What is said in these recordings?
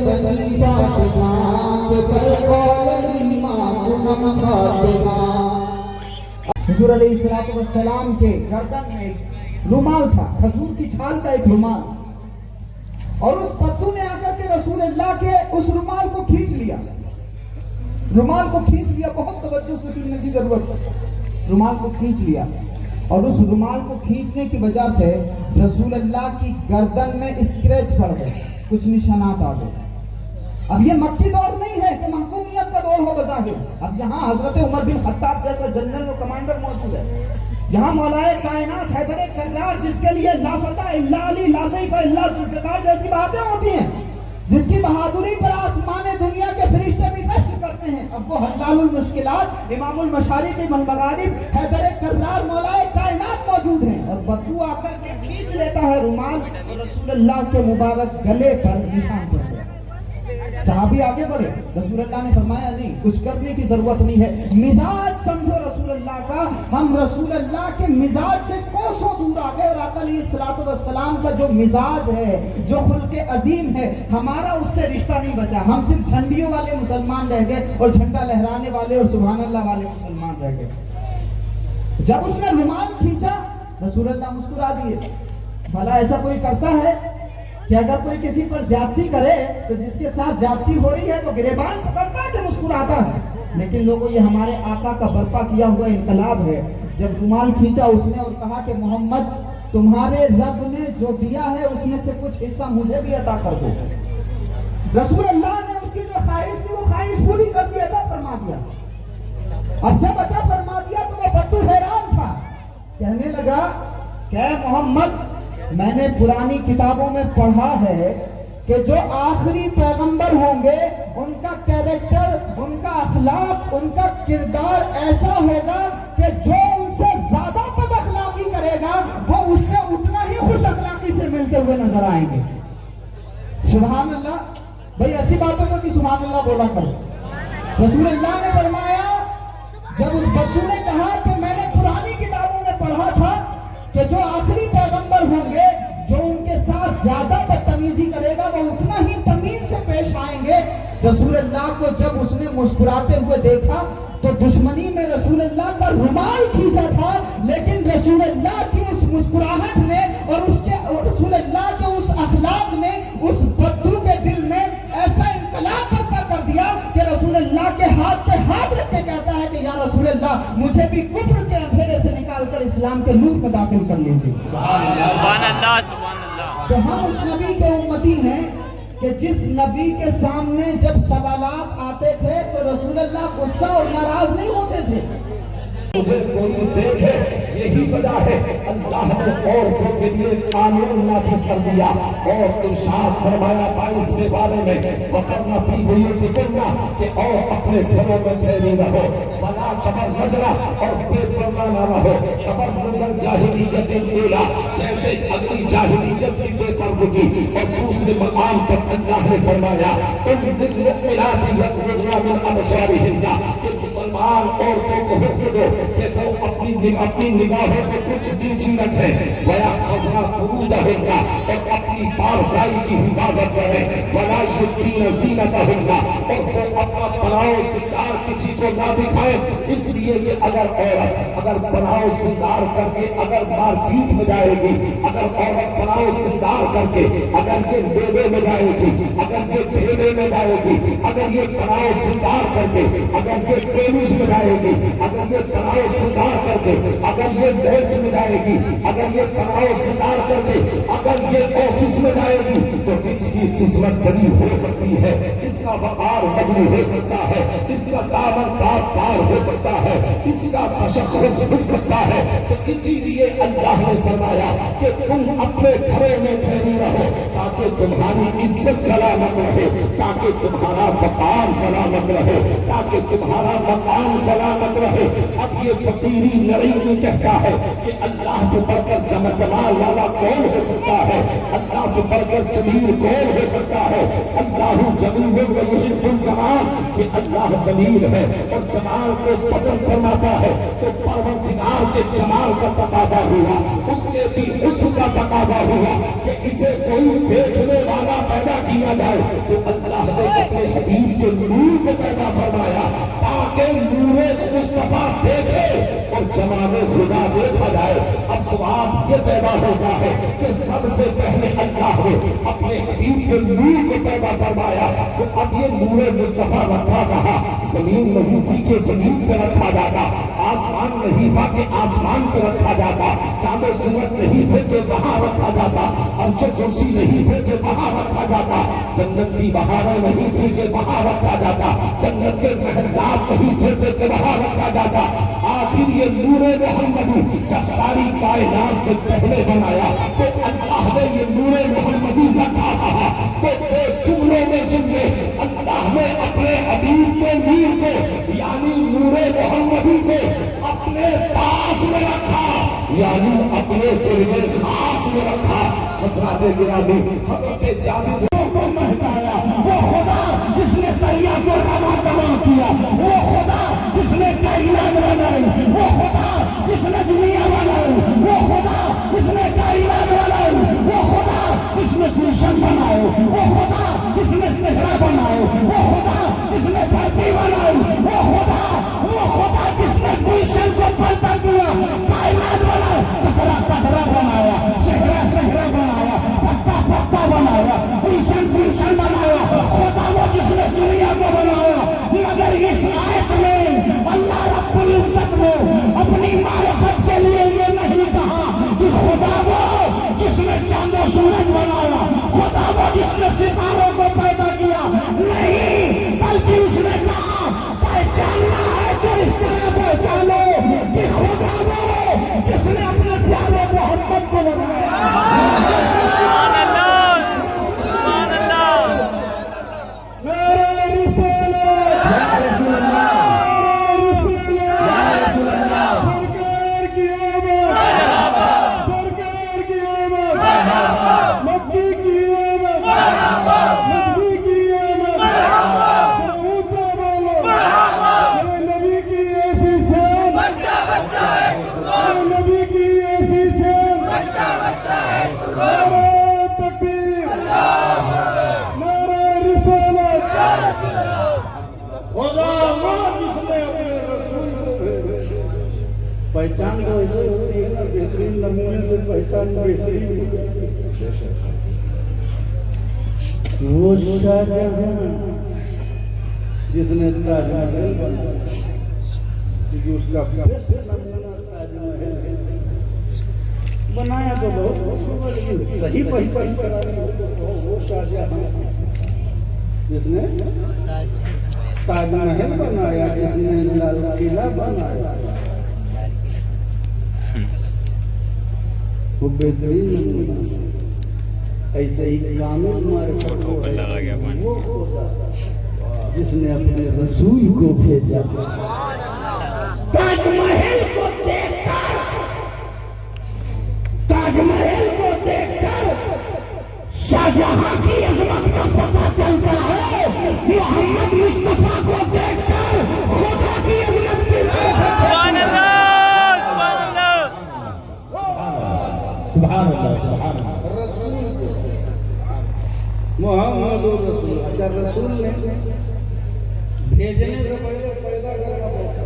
بنی فاطمہ کے پر قول ایمان نم فاطمہ۔ حضور علیہ السلام کے گردن میں ایک رومال تھا، کھجور کی چھال کا ایک رومال، اور اس بدو نے آ کر کے رسول اللہ کے اس رومال کو کھینچ لیا، رومال کو کھینچ لیا، بہت توجہ سے سننے کی ضرورت ہے، رومال کو کھینچ لیا، اور اس رومال کو کھینچنے کی وجہ سے رسول اللہ کی گردن میں اسکریچ پڑ گئے، کچھ نشانات آ گئے۔ اب یہ مکی دور نہیں ہے کہ محکومیت کا دور ہو بظاہر، اب یہاں حضرت عمر بن خطاب جیسا جنرل و کمانڈر موجود ہے، یہاں مولا کائنات حیدر کرار جس کے لیے لا فتح الا علی لا سیف الا ذوالفقار جیسی باتیں ہوتی ہیں، جس کی بہادری پر آسمان دنیا کے فرشتے بھی رشک کرتے ہیں، اب وہ حلال المشکلات امام المشارق والمغارب حیدر کرار مولا کائنات موجود ہیں، اور بدو آ کر کے کھینچ لیتا ہے رومال، اور رسول اللہ کے مبارک گلے پر نشان پڑ گیا۔ صحابی آگے بڑھے، رسول اللہ نے فرمایا نہیں، کچھ کرنے کی ضرورت نہیں ہے، مزاج سمجھو رسول اللہ کا، ہم رسول اللہ کے مزاج سے کوسوں دور آ گئے، اور آقا علیہ السلام کا جو مزاج ہے، جو خلق عظیم ہے، ہمارا اس سے رشتہ نہیں بچا، ہم صرف جھنڈیوں والے مسلمان رہ گئے، اور جھنڈا لہرانے والے اور سبحان اللہ والے مسلمان رہ گئے۔ جب اس نے رومال کھینچا، رسول اللہ مسکرا دیے۔ بھلا ایسا کوئی کرتا ہے کہ اگر کوئی کسی پر زیادتی کرے تو جس کے ساتھ زیادتی ہو رہی ہے تو گریبان پکڑتا ہے کہ مسکراتا ہے؟ لیکن لوگوں، یہ ہمارے آقا کا برپا کیا ہوا انقلاب ہے۔ جب رومال کھینچا اس نے اور کہا کہ محمد تمہارے رب نے جو دیا ہے اس میں سے کچھ حصہ مجھے بھی عطا کر دو۔ رسول اللہ نے اس کی جو خواہش تھی وہ خواہش پوری کر دی، عطا فرما دیا۔ اب جب عطا فرما دیا تو وہ بدو حیران تھا، کہنے لگا کہ محمد میں نے پرانی کتابوں میں پڑھا ہے کہ جو آخری پیغمبر ہوں گے ان کا کیریکٹر، ان کا اخلاق، ان کا کردار ایسا ہوگا کہ جو ان سے زیادہ بد اخلاقی کرے گا وہ اس سے اتنا ہی خوش اخلاقی سے ملتے ہوئے نظر آئیں گے۔ سبحان اللہ، بھئی ایسی باتوں میں بھی سبحان اللہ بولا کرو۔ رسول اللہ نے فرمایا، جب اس بدو نے کہا کہ میں نے پرانی کتابوں میں پڑھا تھا کہ جو آخری پیغمبر ہوں گے جو ان کے ساتھ زیادہ بدتمیزی کرے گا وہ اتنا ہی تمیز سے پیش آئیں گے، رسول اللہ کو جب اس نے مسکراتے ہوئے دیکھا تو دشمنی میں رسول اللہ کا رومال کھینچا تھا، لیکن رسول اللہ کی اس مسکراہٹ نے اور رسول اللہ کے اس اخلاق نے اس بدو کے دل میں ایسا انقلاب برپا کر دیا کہ رسول اللہ کے ہاتھ پہ ہاتھ رکھ کے کہتا ہے کہ یا رسول اللہ مجھے بھی کفر کے اندھیرے سے نکال کر اسلام کے نور میں داخل کر لیجیے۔ سبحان اللہ، سبحان اللہ۔ تو ہم اس نبی کے امتی ہیں کہ جس نبی کے سامنے جب سوالات آتے تھے تو رسول اللہ غصہ اور ناراض نہیں ہوتے تھے۔ مجھے کوئی دیکھے، یہی وجہ ہے اللہ نے عورتوں کے لیے قانون نافذ کر دیا اور ارشاد فرمایا 22 بارے میں وقرنا فی بیوتکن کہ اور اپنے گھروں میں ٹھہری رہو، ولا تبرجنا اور بے پردہ نہ رہو، تبرج الجاہلیت الاولی جیسے اگلی جاہلیت کی بے پردگی۔ اور دوسرے مقام پر اللہ نے فرمایا المؤمنات یغضضن من ابصارہن کہ مسلمان عورتوں کو حکم دو کہ وہ اپنی نگاہوں کو کچھ نیچی رکھیں، وَيَحْفَظْنَ فُرُوجَهُنَّ اور اپنی پارسائی کی حفاظت کریں، وَلَا يُبْدِينَ زِینَتَهُنَّ اور وہ اپنا پناہ و سنگار کسی کو نہ دکھائیں۔ اس لیے کہ اگر عورت پناہ و سنگار کر کے اگر مارکیٹ میں جائے گی، اگر عورت پناہ و سنگار کر کے اگر یہ میلے میں جائے گی، اگر یہ ٹھیلے میں جائے گی، اگر یہ پناہ و سنگار کر کے اگر یہ ٹینس میں جائے گی، اگر یہ پناہ و سنگار کر کے اگر یہ ڈیلس میں جائے گی، اگر یہ پناہ و سنگار کر کے اگر یہ آفس میں جائے گی تو اس کی قسمت بڑی ہو سکتی ہے، اس کا وقار مبنی ہو سکتا ہے، اس کا دامن پار ہو سکتا ہے، اس کا تشخص ہو سکتا ہے۔ تو اسی لیے اللہ نے فرمایا کہ تم اپنے گھروں میں ٹھہری رہو تاکہ تمہاری عزت سلامت رہے، تاکہ تمہارا وقار سلامت رہے، تاکہ تمہارا مقام سلامت رہے۔ اب یہ فقیری لڑائی میں کہتا ہے کہ اللہ سے بڑھ کر جمال والا کون ہو سکتا ہے، اللہ سے بڑھ کر جمیل کون ہو سکتا ہے؟ اللہ جمیل و یحب الجمال کہ اللہ جمیل ہے اور جمال کو پسند فرماتا ہے۔ تو پروردگار کے جمال کا تقاضا ہوا، اس کے بھی حسن کا تقاضا ہوا کہ اسے کوئی دیکھنے والا پیدا کیا جائے۔ تو اللہ کے نور کو پیدا فرمایا تاکہ نور مصطفیٰ دیکھے اور جمال خدا دیکھا جائے۔ اب سوال یہ پیدا ہوتا ہے کہ سب سے پہلے اللہ نے اپنے حبیب کے نور کو پیدا فرمایا تو اب یہ نور مصطفیٰ رکھا کہا؟ زمین نہیں تھی کہ زمین پہ رکھا جاتا، آسمان نہیں تھا کہ آسمان پہ رکھا جاتا، چاند و سورج نہیں تھے کہ وہاں رکھا جاتا، عرش و کرسی نہیں تھے کہ وہاں رکھا جاتا، جنت کی بہاریں نہیں تھی کہ وہاں رکھا جاتا، جنت کے محلات نہیں تھے کہ وہاں رکھا جاتا۔ آخر یہ نور محمدی جب ساری کائنات سے پہلے بنایا تو اللہ نے یہ نور محمدی رکھا کہا تو ایک جملے میں سنیے، اللہ نے اپنے حبیب کے نور کو یعنی نور محمدی کو اپنے پاس میں رکھا، یعنی اپنے دل میں خاص میں رکھا۔ حضرات گرامی، حضرت جابر کو مہکایا، وہ خدا جس نے دریا کو رواں دواں کیا، وہ خدا جس نے کائنات بنائی، وہ خدا جس نے دنیا بنائی، وہ خدا جس نے کائنات بنائی، وہ خدا جس نے گلشن بنائے، وہ خدا جس نے صحرا بنائے، وہ خدا جس نے دھرتی بنائی، وہ خدا جس نے گلشن کو پھلتا کیا، کائنات بنایا، قطرہ قطرہ بنایا، صحرا صحرا بنایا، پتا پتا بنایا، گلشن بنایا، خدا وہ جس نے دنیا کو بنایا۔ مگر اس آیت میں اللہ رب العزت نے اپنی معرفت کے لیے یہ نہیں کہا کہ خدا وہ جس نے چاند و سورج بنایا، خدا وہ جس نے ستاروں کو پیدا کیا، نہیں، بلکہ اس نے کہا پہچاننا ہے تو اس طرح پہچانو کہ خدا وہ جس نے اپنے پیارے محمد کو بنایا۔ پہچان تو ایسے ہوتی ہے نا، بہترین نمونے سے پہچان بہترین وہ شاہجہاں جس نے تاج محل بنایا، کیونکہ اس کا بیسٹ نمونہ تاج محل بنایا تو بہت لیکن صحیح پہچان کرا وہ شاہجہاں جس نے تاج محل بنایا، جس نے لال قلعہ بنایا، وہ بہترین نمونہ۔ ایسے ہی کامل معرفت کو ہے وہ خدا جس نے اپنے رسول کو بھیجا۔ تاج محل کو دیکھ کر، تاج محل کو دیکھ کر شاہجہاں کی عظمت کا پتہ چلتا ہے، محمد مصطفیٰ کو دیکھ کر خدا کی عظمت کی سبحان اللہ، سبحان اللہ، سبحان اللہ۔ رسول محمد رسول، اچھا رسول نے بھیجنے سے پہلے پیدا کرنا پڑتا،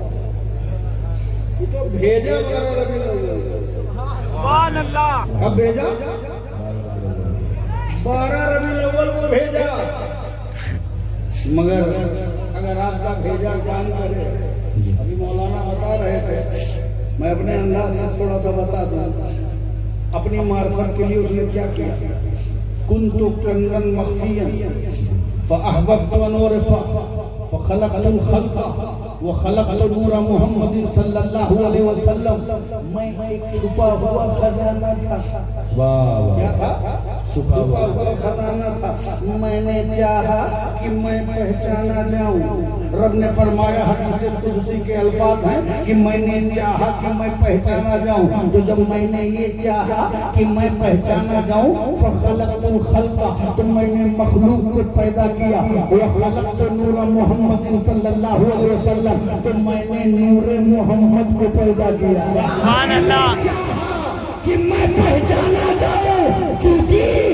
یہ تو بھیجا 12 ربیع الاول، سبحان اللہ، اب بھیجا 12 ربیع الاول کو بھیجا، مگر اگر آپ کا بھیجا کام کرے، ابھی مولانا بتا رہے تھے، میں اپنے انداز سے تھوڑا سا بتا دوں، اپنی معرفت کے لیے اس نے کیا کیا؟ کنت کنزا مخفیا فاحببت ان اعرف فخلقت الخلق وخلقت نور محمد صلی اللہ علیہ وسلم۔ میں ایک چھپا ہوا خزانہ تھا، کیا تھا؟ چھپا ہوا خزانہ تھا، میں نے چاہا کہ میں پہچانا جاؤں۔ رب نے فرمایا، حدیث قدسی کے الفاظ ہیں کہ میں نے چاہا کہ میں پہچانا جاؤں، تو جب میں نے یہ چاہا کہ میں پہچانا جاؤں، فخلقت الخلق، تو میں نے مخلوق کو پیدا کیا، وخلقت نور محمد صلی اللہ علیہ وسلم، تو میں نے نور محمد کو پیدا کیا۔ سبحان اللہ، کہ میں پہچانا جاؤں، چونکہ